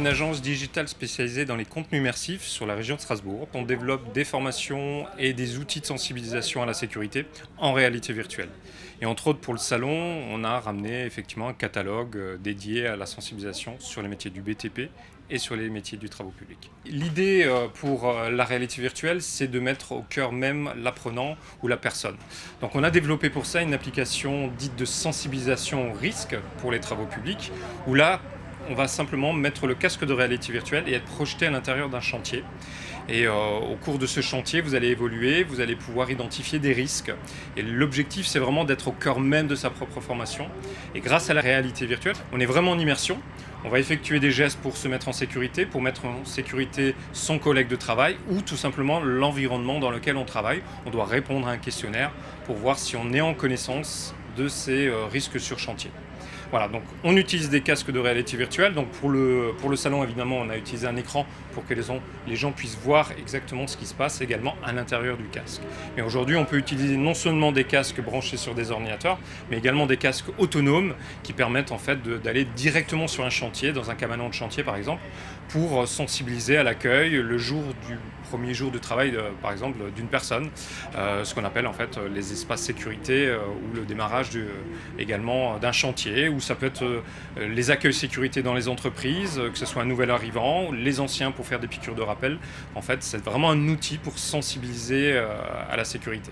agence digitale spécialisée dans les contenus immersifs sur la région de Strasbourg. On développe des formations et des outils de sensibilisation à la sécurité en réalité virtuelle. Et entre autres pour le salon, on a ramené effectivement un catalogue dédié à la sensibilisation sur les métiers du BTP et sur les métiers du travaux public. L'idée pour la réalité virtuelle, c'est de mettre au cœur même l'apprenant ou la personne. Donc on a développé pour ça une application dite de sensibilisation au risque pour les travaux publics, où là, on va simplement mettre le casque de réalité virtuelle et être projeté à l'intérieur d'un chantier. Et au cours de ce chantier, vous allez évoluer, vous allez pouvoir identifier des risques. Et l'objectif, c'est vraiment d'être au cœur même de sa propre formation. Et grâce à la réalité virtuelle, on est vraiment en immersion. On va effectuer des gestes pour se mettre en sécurité, pour mettre en sécurité son collègue de travail ou tout simplement l'environnement dans lequel on travaille. On doit répondre à un questionnaire pour voir si on est en connaissance de ces risques sur chantier. Voilà, donc on utilise des casques de réalité virtuelle. Donc pour le salon, évidemment, on a utilisé un écran pour que les gens puissent voir exactement ce qui se passe également à l'intérieur du casque. Mais aujourd'hui, on peut utiliser non seulement des casques branchés sur des ordinateurs, mais également des casques autonomes qui permettent en fait d'aller directement sur un chantier, dans un cabanon de chantier par exemple, pour sensibiliser à l'accueil le jour du premier jour de travail, par exemple, d'une personne, ce qu'on appelle en fait les espaces sécurité ou le démarrage également d'un chantier, ou ça peut être les accueils sécurité dans les entreprises, que ce soit un nouvel arrivant, les anciens pour faire des piqûres de rappel. En fait, c'est vraiment un outil pour sensibiliser à la sécurité.